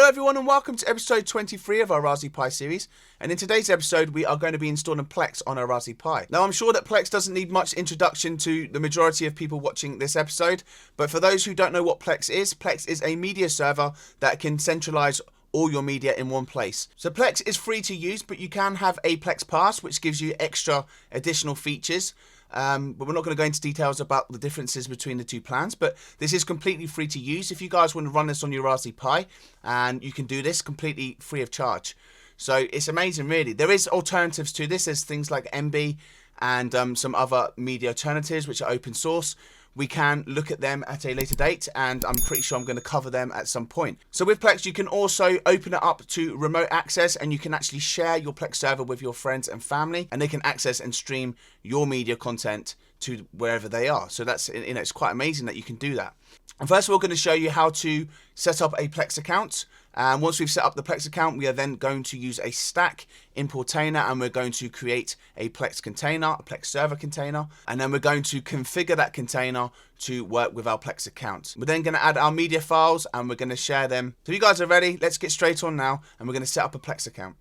Hello everyone and welcome to episode 23 of our Raspberry Pi series, and in today's episode we are going to be installing Plex on our Raspberry Pi. Now I'm sure that Plex doesn't need much introduction to the majority of people watching this episode, but for those who don't know what Plex is a media server that can centralize all your media in one place. So Plex is free to use, but you can have a Plex Pass which gives you extra additional features. But we're not going to go into details about the differences between the two plans, but this is completely free to use. If you guys want to run this on your Raspberry Pi, and you can do this completely free of charge. So it's amazing, really. There is alternatives to this. There's things like MB and some other media alternatives which are open source. We can look at them at a later date, and I'm pretty sure I'm going to cover them at some point. So with Plex, you can also open it up to remote access, and you can actually share your Plex server with your friends and family, and they can access and stream your media content to wherever they are. So that's, you know, it's quite amazing that you can do that. And first of all, we're going to show you how to set up a Plex account. And once we've set up the Plex account, we are then going to use a stack in Portainer, and we're going to create a Plex container, a Plex server container, and then we're going to configure that container to work with our Plex account. We're then going to add our media files, and we're going to share them. So if you guys are ready, let's get straight on now, and we're going to set up a Plex account.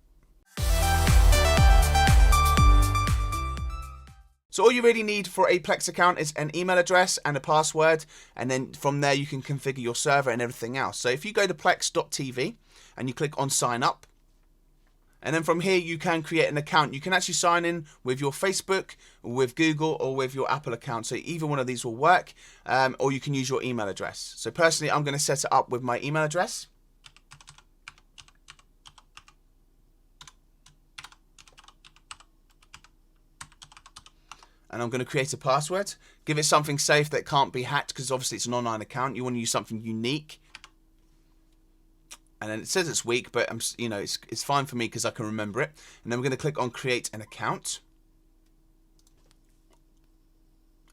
So all you really need for a Plex account is an email address and a password, and then from there you can configure your server and everything else. So if you go to plex.tv and you click on sign up, and then from here you can create an account. You can actually sign in with your Facebook, with Google, or with your Apple account. So either one of these will work, or you can use your email address. So personally, I'm going to set it up with my email address. And I'm going to create a password. Give it something safe that can't be hacked, because obviously it's an online account. You want to use something unique. And then it says it's weak, but it's fine for me because I can remember it. And then we're going to click on create an account.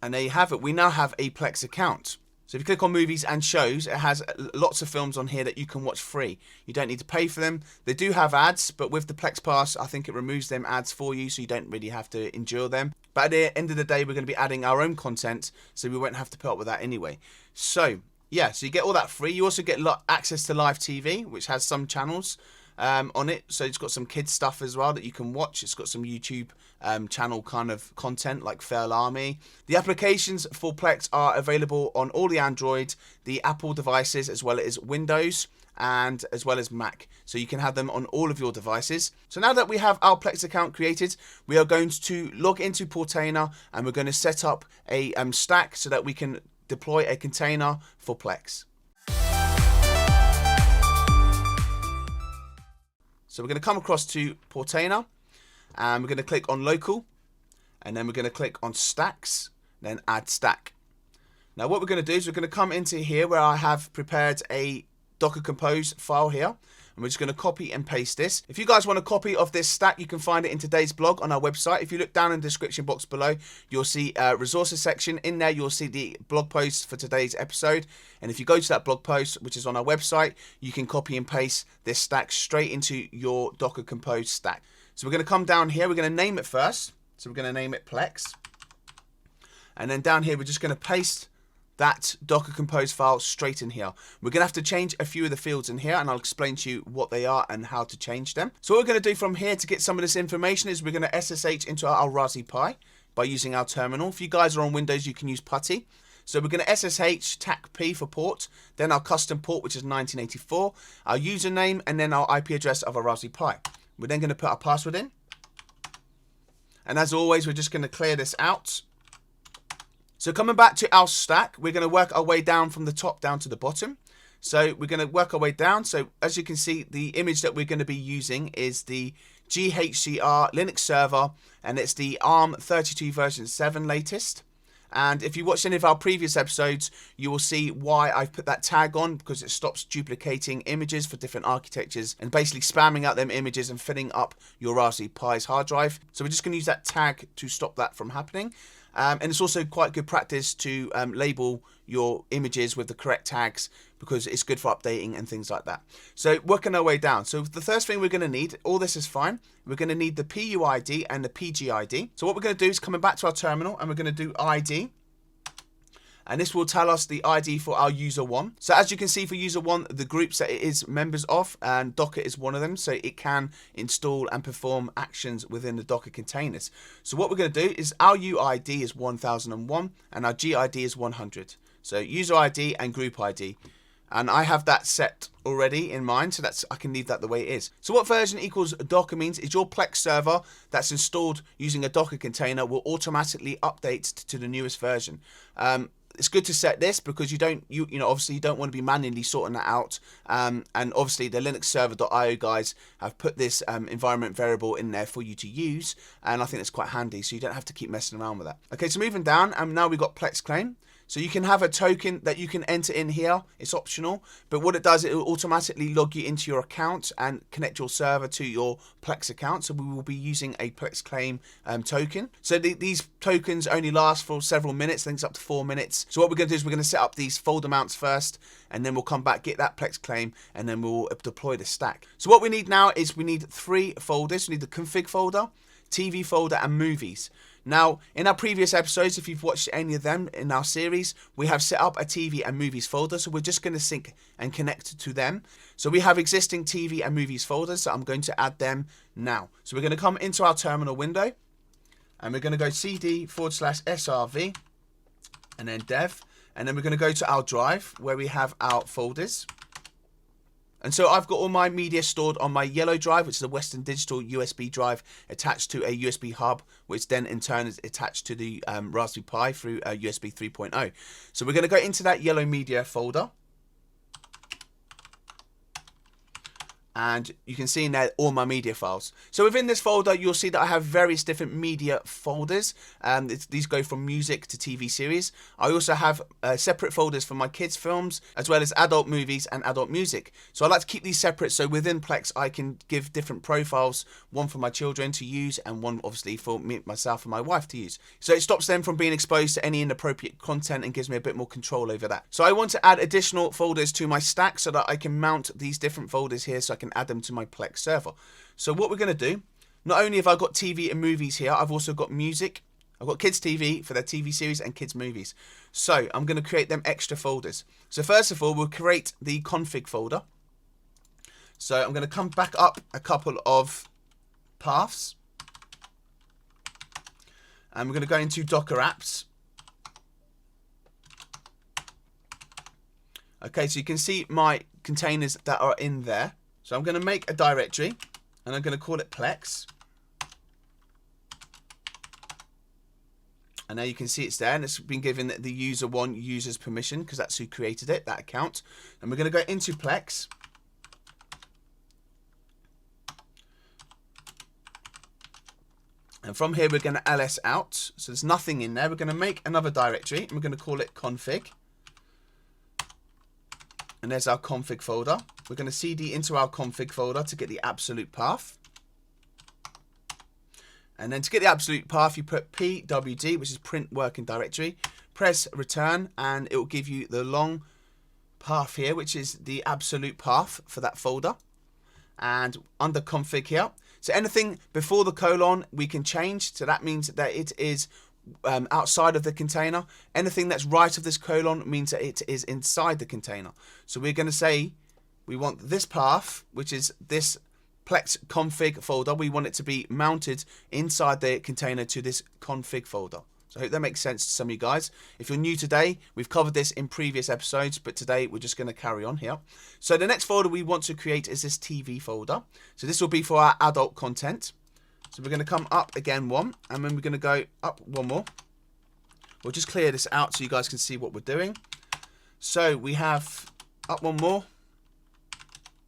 And there you have it. We now have a Plex account. So if you click on movies and shows, it has lots of films on here that you can watch free. You don't need to pay for them. They do have ads, but with the Plex Pass, I think it removes them ads for you, so you don't really have to endure them. But at the end of the day, we're going to be adding our own content, so we won't have to put up with that anyway. So yeah, so you get all that free. You also get access to live TV, which has some channels on it. So it's got some kids stuff as well that you can watch. It's got some YouTube channel kind of content like Fail Army. The applications for Plex are available on all the Android, the Apple devices, as well as Windows, and as well as Mac. So you can have them on all of your devices. So now that we have our Plex account created, we are going to log into Portainer, and we're going to set up a stack so that we can deploy a container for Plex. So we're going to come across to Portainer, and we're going to click on local, and then we're going to click on stacks, then add stack. Now what we're going to do is we're going to come into here where I have prepared a Docker Compose file here, and we're just going to copy and paste this. If you guys want a copy of this stack, you can find it in today's blog on our website. If you look down in the description box below, you'll see a resources section. In there, you'll see the blog post for today's episode. And if you go to that blog post, which is on our website, you can copy and paste this stack straight into your Docker Compose stack. So we're going to come down here. We're going to name it first. So we're going to name it Plex. And then down here, we're just going to paste that Docker Compose file straight in here. We're going to have to change a few of the fields in here, and I'll explain to you what they are and how to change them. So what we're going to do from here to get some of this information is we're going to SSH into our Raspberry Pi by using our terminal. If you guys are on Windows, you can use PuTTY. So we're going to SSH TACP for port, then our custom port, which is 1984, our username, and then our IP address of our Raspberry Pi. We're then going to put our password in. And as always, we're just going to clear this out. So coming back to our stack, we're going to work our way down from the top down to the bottom. So we're going to work our way down. So as you can see, the image that we're going to be using is the GHCR Linux server, and it's the ARM 32 version 7 latest. And if you watch any of our previous episodes, you will see why I've put that tag on, because it stops duplicating images for different architectures and basically spamming out them images and filling up your Raspberry Pi's hard drive. So we're just going to use that tag to stop that from happening. And it's also quite good practice to label your images with the correct tags, because it's good for updating and things like that. So working our way down. So the first thing we're going to need, all this is fine, we're going to need the PUID and the PGID. So what we're going to do is coming back to our terminal, and we're going to do ID. and this will tell us the ID for our user 1. So as you can see for user 1, the groups that it is members of, and Docker is one of them, so it can install and perform actions within the Docker containers. So what we're going to do is our UID is 1001 and our GID is 100. So user ID and group ID. And I have that set already in mind, so I can leave that the way it is. So what version equals Docker means is your Plex server that's installed using a Docker container will automatically update to the newest version. It's good to set this because you know obviously you don't want to be manually sorting that out, and obviously the linuxserver.io guys have put this environment variable in there for you to use, and I think it's quite handy, so you don't have to keep messing around with that. Okay, so moving down, now we've got Plex claim. So you can have a token that you can enter in here. It's optional, but what it does, it will automatically log you into your account and connect your server to your Plex account. So we will be using a Plex claim token. So these tokens only last for several minutes, I think it's up to 4 minutes. So what we're going to do is we're going to set up these folder mounts first, and then we'll come back, get that Plex claim, and then we'll deploy the stack. So what we need now is we need 3 folders. We need the config folder, TV folder, and movies. Now, in our previous episodes, if you've watched any of them in our series, we have set up a TV and movies folder, so we're just going to sync and connect to them. So we have existing TV and movies folders, so I'm going to add them now. So we're going to come into our terminal window, and we're going to go cd/srv, and then dev, and then we're going to go to our drive, where we have our folders. And so I've got all my media stored on my yellow drive, which is a Western Digital USB drive attached to a USB hub, which then in turn is attached to the Raspberry Pi through USB 3.0. So we're going to go into that yellow media folder. And you can see in there all my media files. So within this folder, you'll see that I have various different media folders. These go from music to TV series. I also have separate folders for my kids' films, as well as adult movies and adult music. So I like to keep these separate, so within Plex, I can give different profiles, one for my children to use, and one obviously for myself and my wife to use. So it stops them from being exposed to any inappropriate content and gives me a bit more control over that. So I want to add additional folders to my stack so that I can mount these different folders here, so I can add them to my Plex server. So what we're going to do, not only have I got TV and movies here, I've also got music. I've got kids TV for their TV series and kids movies. So I'm going to create them extra folders. So first of all, we'll create the config folder. So I'm going to come back up a couple of paths, and we're going to go into Docker apps. Okay, so you can see my containers that are in there. So I'm going to make a directory, and I'm going to call it Plex. And now you can see it's there, and it's been given the user 1 user's permission, because that's who created it, that account. And we're going to go into Plex. And from here, we're going to ls out. So there's nothing in there. We're going to make another directory, and we're going to call it config. And there's our config folder. We're going to cd into our config folder to get the absolute path. And then to get the absolute path, you put pwd, which is print working directory. Press return, and it will give you the long path here, which is the absolute path for that folder. And under config here, so anything before the colon we can change. So that means that it is outside of the container. Anything that's right of this colon means that it is inside the container. So we're going to say we want this path, which is this Plex config folder. We want it to be mounted inside the container to this config folder. So I hope that makes sense to some of you guys. If you're new today, we've covered this in previous episodes, but today we're just going to carry on here. So the next folder we want to create is this TV folder. So this will be for our adult content. So we're going to come up again one, and then we're going to go up one more. We'll just clear this out so you guys can see what we're doing. So we have up one more.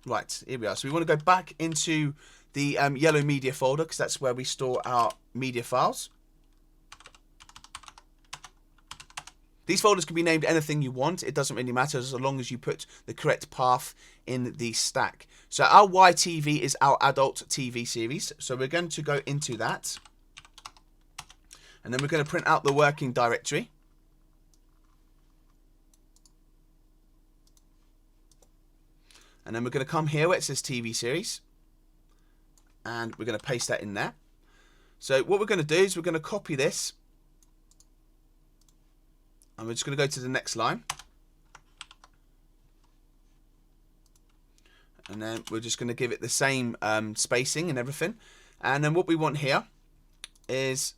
Right, here we are. So we want to go back into the yellow media folder, because that's where we store our media files. These folders can be named anything you want. It doesn't really matter as long as you put the correct path in the stack. So our YTV is our adult TV series. So we're going to go into that. And then we're going to print out the working directory. And then we're going to come here where it says TV series. And we're going to paste that in there. So what we're going to do is we're going to copy this And we're just going to go to the next line. And then we're just going to give it the same spacing and everything. And then what we want here is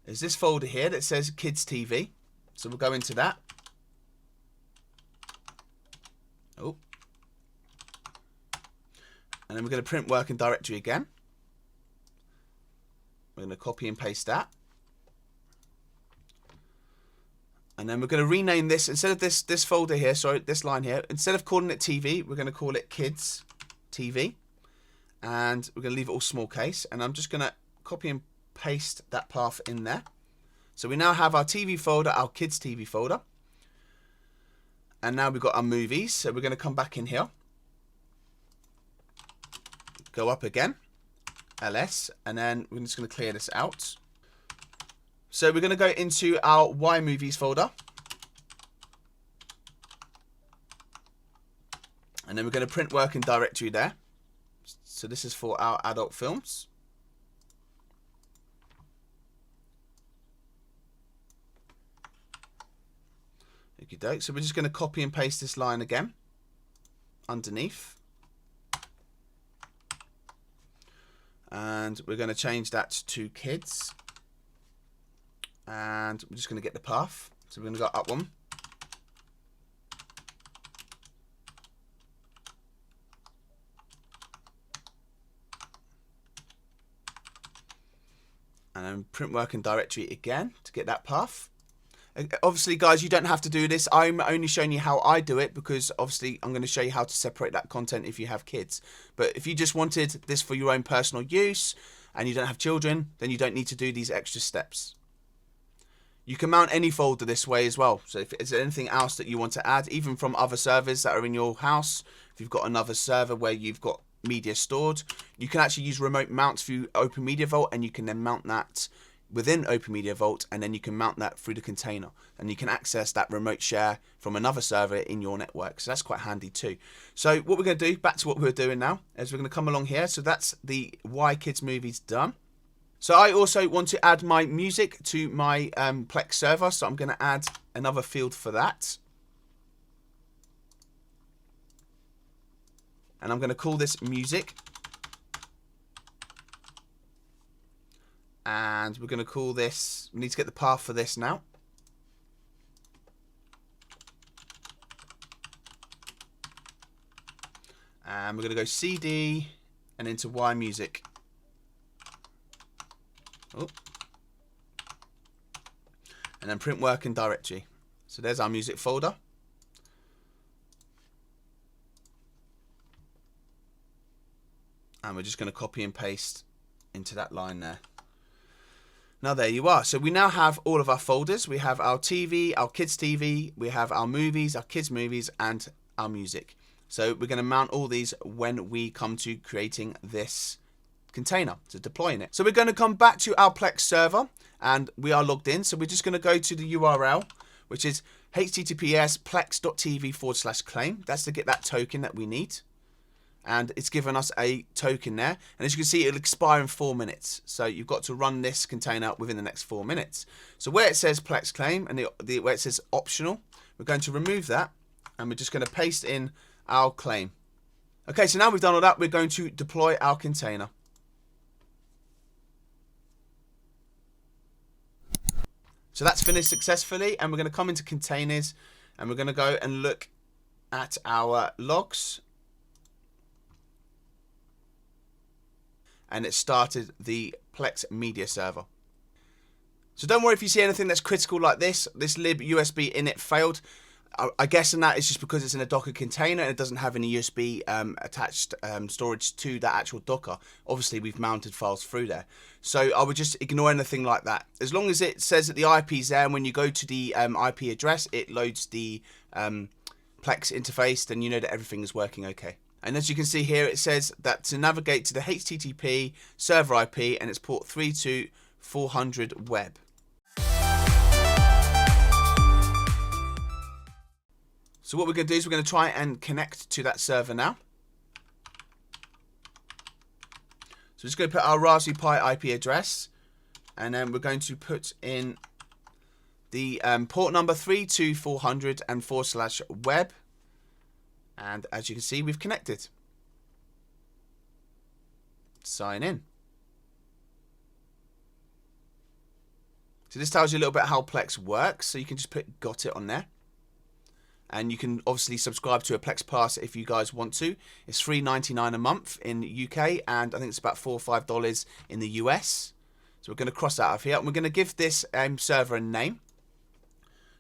this folder here that says Kids TV. So we'll go into that. Oh. And then we're going to print working directory again. We're going to copy and paste that. And then we're going to rename this, instead of this folder here, sorry, this line here, instead of calling it TV, we're going to call it Kids TV. And we're going to leave it all small case. And I'm just going to copy and paste that path in there. So we now have our TV folder, our Kids TV folder. And now we've got our movies. So we're going to come back in here. Go up again. LS. And then we're just going to clear this out. So we're going to go into our Y movies folder. And then we're going to print working directory there. So this is for our adult films. Okie doke. So we're just going to copy and paste this line again underneath. And we're going to change that to kids. And we're just going to get the path. So we're going to go up one. And then print working directory again to get that path. Obviously, guys, you don't have to do this. I'm only showing you how I do it because obviously I'm going to show you how to separate that content if you have kids. But if you just wanted this for your own personal use and you don't have children, then you don't need to do these extra steps. You can mount any folder this way as well. So if there's anything else that you want to add, even from other servers that are in your house, if you've got another server where you've got media stored, you can actually use remote mounts through Open Media Vault, and you can then mount that within Open Media Vault, and then you can mount that through the container, and you can access that remote share from another server in your network. So that's quite handy too. So what we're going to do, back to what we're doing now, is we're going to come along here. So that's the Y Kids movies done. So I also want to add my music to my Plex server, so I'm going to add another field for that. And I'm going to call this music. And we're going to call this, we need to get the path for this now. And we're going to go CD and into Y music. Oh. And then print working directory. So there's our music folder. And we're just going to copy and paste into that line there. Now there you are. So we now have all of our folders. We have our TV, our kids TV, we have our movies, our kids movies, and our music. So we're going to mount all these when we come to creating this container, to deploying it. So we're going to come back to our Plex server, and we are logged in. So we're just going to go to the URL, which is https://plex.tv/claim. That's to get that token that we need. And it's given us a token there, and as you can see, it'll expire in 4 minutes. So you've got to run this container within the next 4 minutes. So where it says Plex claim and where it says optional, we're going to remove that, and we're just going to paste in our claim. Okay, so now we've done all that, we're going to deploy our container. So that's finished successfully, and we're going to come into containers, and we're going to go and look at our logs. And it started the Plex media server. So don't worry if you see anything that's critical like this lib USB init failed. I guess in that it's just because it's in a Docker container and it doesn't have any USB attached storage to that actual Docker. Obviously we've mounted files through there. So I would just ignore anything like that. As long as it says that the IP is there, and when you go to the IP address, it loads the Plex interface, then you know that everything is working okay. And as you can see here, it says that to navigate to the HTTP server IP, and it's port 32400 web. So what we're going to do is we're going to try and connect to that server now. So we're just going to put our Raspberry Pi IP address and then we're going to put in the port number 32400 and /web, and as you can see, we've connected. Sign in. So this tells you a little bit how Plex works. So you can just put got it on there. And you can obviously subscribe to a Plex Pass if you guys want to. It's $3.99 a month in the UK, and I think it's about $4 or $5 in the US. So we're going to cross that off here, and we're going to give this server a name.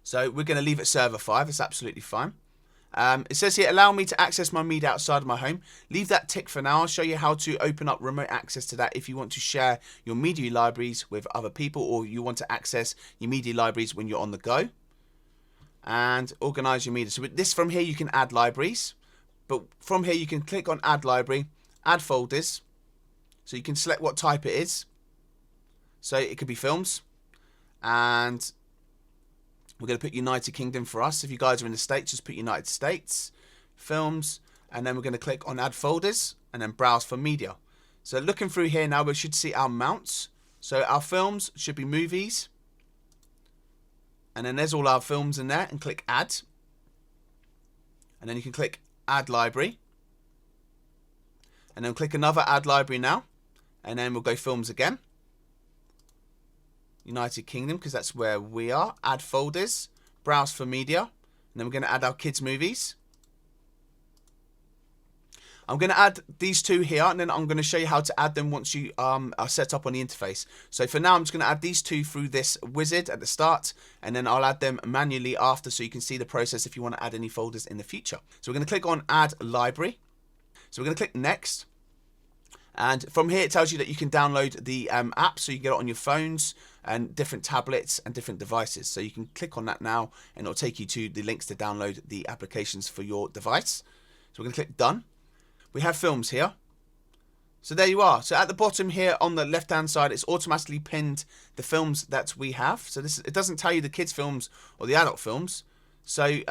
So we're going to leave it server 5. It's absolutely fine. It says here, allow me to access my media outside of my home. Leave that tick for now. I'll show you how to open up remote access to that if you want to share your media libraries with other people, or you want to access your media libraries when you're on the go. And organize your media. So with this, from here you can add libraries, but from here you can click on add library, add folders. So you can select what type it is. So it could be films, and we're going to put United Kingdom for us. If you guys are in the States, just put United States, films, and then we're going to click on add folders and then browse for media. So looking through here now, we should see our mounts. So our films should be movies, and then there's all our films in there, and click add, and then you can click add library, and then click another add library now, and then we'll go films again, United Kingdom, because that's where we are. Add folders, browse for media, and then we're going to add our kids movies. I'm going to add these two here, and then I'm going to show you how to add them once you are set up on the interface. So for now, I'm just going to add these two through this wizard at the start, and then I'll add them manually after, so you can see the process if you want to add any folders in the future. So we're going to click on add library. So we're going to click next. And from here, it tells you that you can download the app, so you can get it on your phones and different tablets and different devices. So you can click on that now, and it'll take you to the links to download the applications for your device. So we're going to click done. We have films here. So there you are. So at the bottom here on the left hand side, it's automatically pinned the films that we have. So this, it doesn't tell you the kids films or the adult films. So, you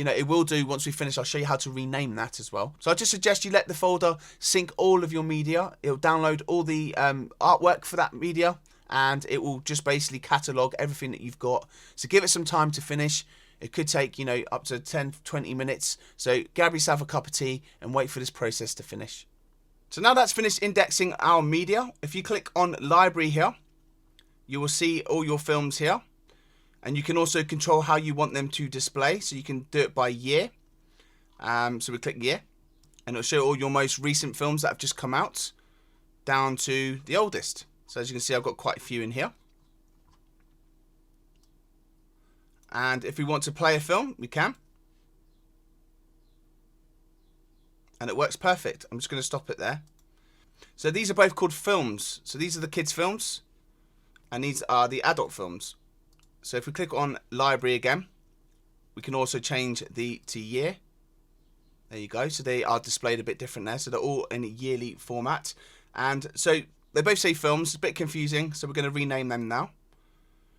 know, it will do once we finish. I'll show you how to rename that as well. So I just suggest you let the folder sync all of your media. It'll download all the artwork for that media, and it will just basically catalog everything that you've got. So give it some time to finish. It could take, you know, up to 10, 20 minutes. So grab yourself a cup of tea and wait for this process to finish. So now that's finished indexing our media. If you click on library here, you will see all your films here. And you can also control how you want them to display. So you can do it by year. So we click year, and it'll show all your most recent films that have just come out down to the oldest. So as you can see, I've got quite a few in here. And if we want to play a film, we can. And it works perfect. I'm just going to stop it there. So these are both called films. So these are the kids' films, and these are the adult films. So if we click on library again, we can also change to year. There you go. So they are displayed a bit different there. So they're all in a yearly format. And so they both say films. It's a bit confusing. So we're going to rename them now.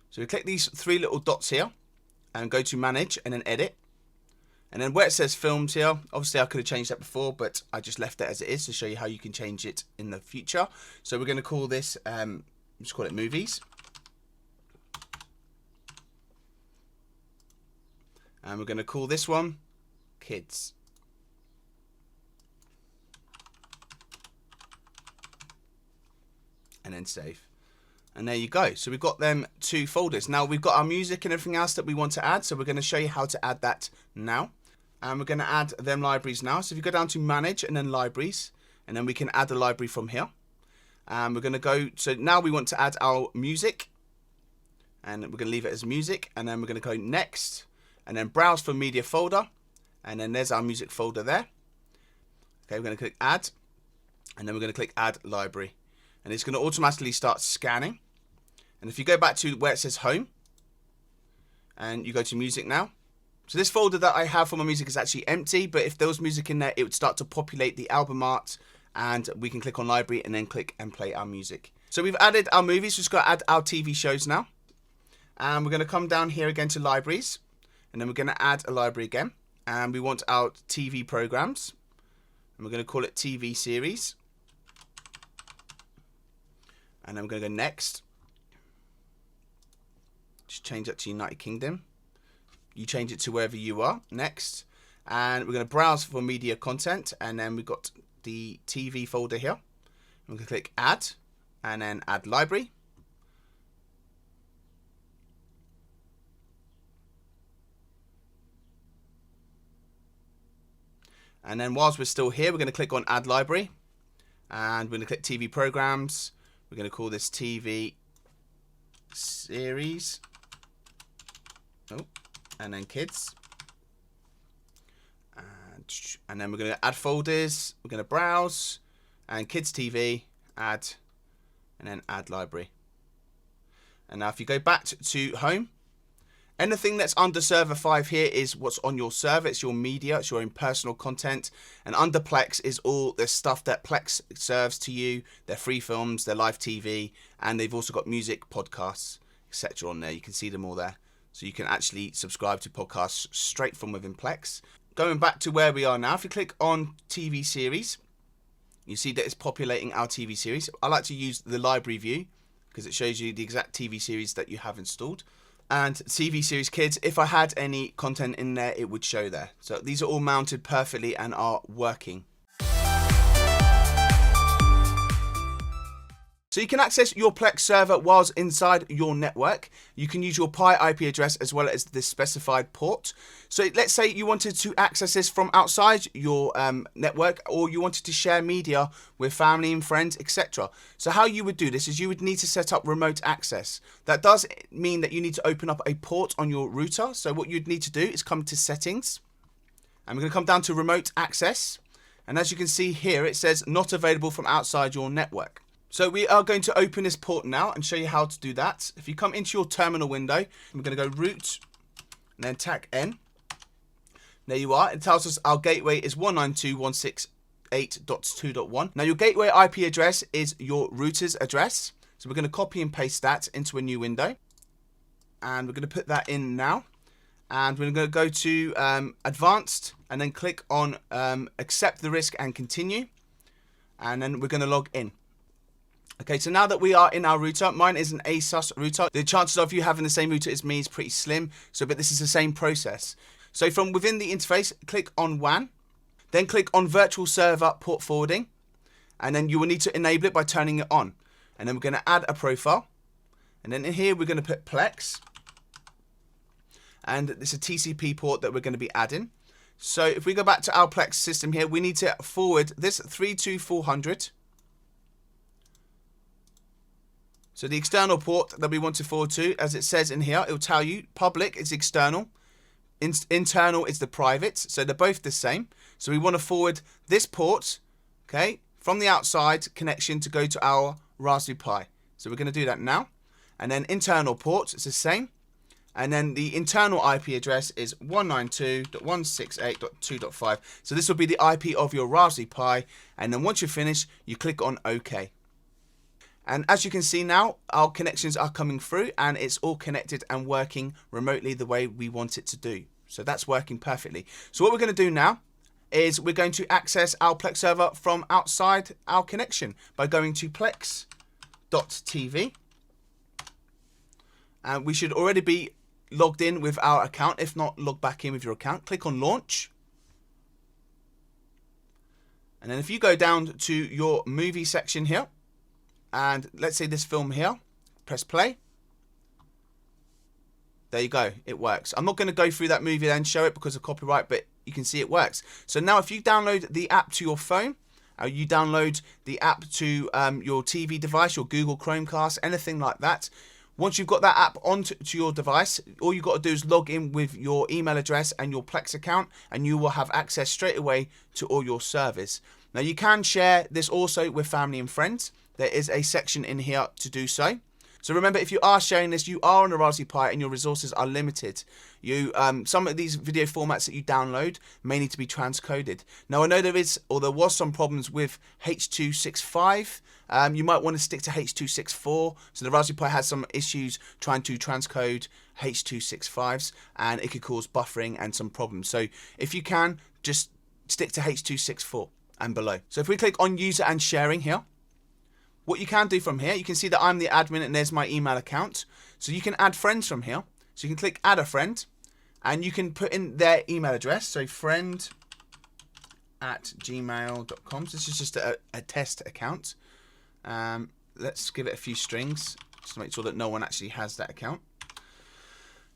So we click these three little dots here and go to manage and then edit. And then where it says films here, obviously I could have changed that before, but I just left it as it is to show you how you can change it in the future. So we're going to call this, just call it movies. And we're going to call this one kids. And then save. And there you go. So we've got them two folders. Now we've got our music and everything else that we want to add. So we're going to show you how to add that now. And we're going to add them libraries now. So if you go down to manage and then libraries, and then we can add a library from here. And we're going to go, so now we want to add our music. And we're going to leave it as music. And then we're going to go next. And then browse for media folder, and then there's our music folder there. Okay, we're going to click add, and then we're going to click add library, and it's going to automatically start scanning. And if you go back to where it says home, and you go to music now, so this folder that I have for my music is actually empty, but if there was music in there, it would start to populate the album art, and we can click on library and then click and play our music. So we've added our movies. We've just got to add our TV shows now, and we're going to come down here again to libraries. And then we're going to add a library again. And we want our TV programs. And we're going to call it TV series. And then we're going to go next. Just change that to United Kingdom. You change it to wherever you are. Next. And we're going to browse for media content. And then we've got the TV folder here. We're going to click Add. And then Add Library. And then whilst we're still here, we're going to click on Add Library. And we're going to click TV Programs. We're going to call this TV Series. Oh, and then Kids. And then we're going to add folders. We're going to browse. And Kids TV, Add. And then Add Library. And now if you go back to Home, anything that's under server 5 here is what's on your server. It's your media, it's your own personal content. And under Plex is all the stuff that Plex serves to you. Their free films, their live TV, and they've also got music, podcasts, etc. on there. You can see them all there. So you can actually subscribe to podcasts straight from within Plex. Going back to where we are now, if you click on TV series, you see that it's populating our TV series. I like to use the library view because it shows you the exact TV series that you have installed. And TV series Kids, if I had any content in there, it would show there. So these are all mounted perfectly and are working. So you can access your Plex server whilst inside your network. You can use your Pi IP address as well as the specified port. So let's say you wanted to access this from outside your network, or you wanted to share media with family and friends, etc. So how you would do this is you would need to set up remote access. That does mean that you need to open up a port on your router. So what you'd need to do is come to Settings. And we're going to come down to Remote Access. And as you can see here, it says not available from outside your network. So we are going to open this port now and show you how to do that. If you come into your terminal window, we're going to go root and then tac n. There you are. It tells us our gateway is 192.168.2.1. Now your gateway IP address is your router's address. So we're going to copy and paste that into a new window. And we're going to put that in now. And we're going to go to Advanced and then click on Accept the Risk and Continue. And then we're going to log in. Okay, so now that we are in our router, mine is an ASUS router. The chances of you having the same router as me is pretty slim. But this is the same process. So from within the interface, click on WAN, then click on Virtual Server Port Forwarding, and then you will need to enable it by turning it on. And then we're going to add a profile, and then in here we're going to put Plex, and it's a TCP port that we're going to be adding. So if we go back to our Plex system here, we need to forward this 32400. So the external port that we want to forward to, as it says in here, it will tell you public is external, internal is the private, so they're both the same. So we want to forward this port, okay, from the outside connection to go to our Raspberry Pi. So we're going to do that now. And then internal port, it's the same. And then the internal IP address is 192.168.2.5. So this will be the IP of your Raspberry Pi. And then once you're finished, you click on OK. And as you can see now, our connections are coming through and it's all connected and working remotely the way we want it to do. So that's working perfectly. So what we're going to do now is we're going to access our Plex server from outside our connection by going to plex.tv. And we should already be logged in with our account. If not, log back in with your account. Click on Launch. And then if you go down to your movie section here, and let's say this film here, press play. There you go, it works. I'm not going to go through that movie and show it because of copyright, but you can see it works. So now if you download the app to your phone, or you download the app to your TV device, your Google Chromecast, anything like that, once you've got that app onto your device, all you've got to do is log in with your email address and your Plex account, and you will have access straight away to all your servers. Now you can share this also with family and friends. There is a section in here to do so. So remember, if you are sharing this, you are on a Raspberry Pi and your resources are limited. Some of these video formats that you download may need to be transcoded. Now I know there was some problems with H.265. You might want to stick to H.264. So the Raspberry Pi has some issues trying to transcode H.265s, and it could cause buffering and some problems. So if you can, just stick to H.264 and below. So if we click on user and sharing here, what you can do from here, you can see that I'm the admin and there's my email account. So you can add friends from here. So you can click add a friend and you can put in their email address. So friend@gmail.com. So this is just a test account. Let's give it a few strings just to make sure that no one actually has that account.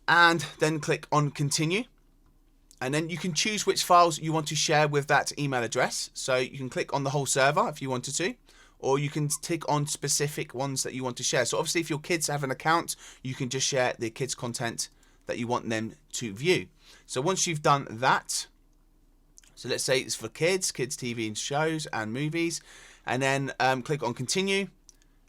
And then click on continue. And then you can choose which files you want to share with that email address. So you can click on the whole server if you wanted to, or you can tick on specific ones that you want to share. So obviously if your kids have an account, you can just share the kids' content that you want them to view. So once you've done that, so let's say it's for kids TV and shows and movies, and then click on continue.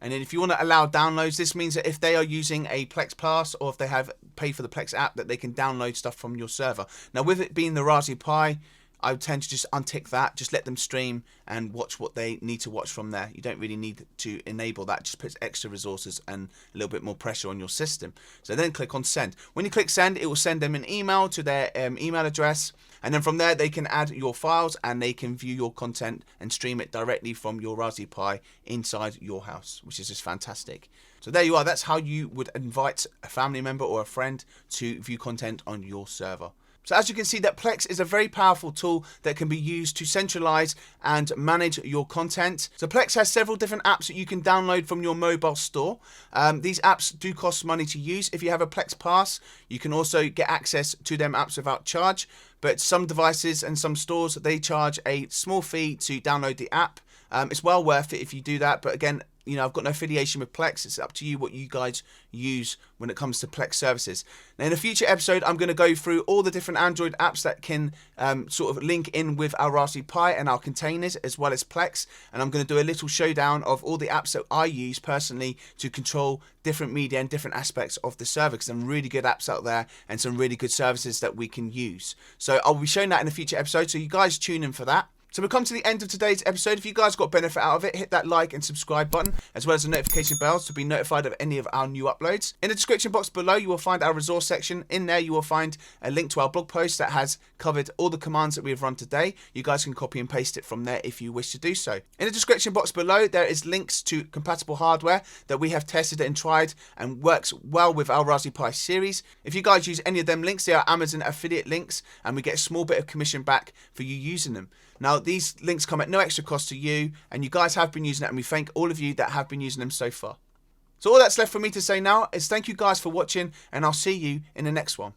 And then if you want to allow downloads, this means that if they are using a Plex Pass or if they have paid for the Plex app, that they can download stuff from your server. Now, with it being the Raspberry Pi, I would tend to just untick that. Just let them stream and watch what they need to watch from there. You don't really need to enable that. It just puts extra resources and a little bit more pressure on your system. So then click on send. When you click send, it will send them an email to their email address. And then from there, they can add your files and they can view your content and stream it directly from your Raspberry Pi inside your house, which is just fantastic. So there you are. That's how you would invite a family member or a friend to view content on your server. So as you can see, that Plex is a very powerful tool that can be used to centralize and manage your content. So Plex has several different apps that you can download from your mobile store. These apps do cost money to use. If you have a Plex Pass, you can also get access to them apps without charge. But some devices and some stores, they charge a small fee to download the app. It's well worth it if you do that. But again, you know, I've got no affiliation with Plex. It's up to you what you guys use when it comes to Plex services. Now, in a future episode, I'm going to go through all the different Android apps that can sort of link in with our Raspberry Pi and our containers, as well as Plex. And I'm going to do a little showdown of all the apps that I use personally to control different media and different aspects of the server, because some really good apps out there and some really good services that we can use. So I'll be showing that in a future episode. So you guys tune in for that. So we've come to the end of today's episode. If you guys got benefit out of it, hit that like and subscribe button, as well as the notification bells to be notified of any of our new uploads. In the description box below, you will find our resource section. In there, you will find a link to our blog post that has covered all the commands that we've run today. You guys can copy and paste it from there if you wish to do so. In the description box below, there is links to compatible hardware that we have tested and tried and works well with our Raspberry Pi series. If you guys use any of them links, they are Amazon affiliate links, and we get a small bit of commission back for you using them. Now, these links come at no extra cost to you, and you guys have been using it, and we thank all of you that have been using them so far. So all that's left for me to say now is thank you guys for watching, and I'll see you in the next one.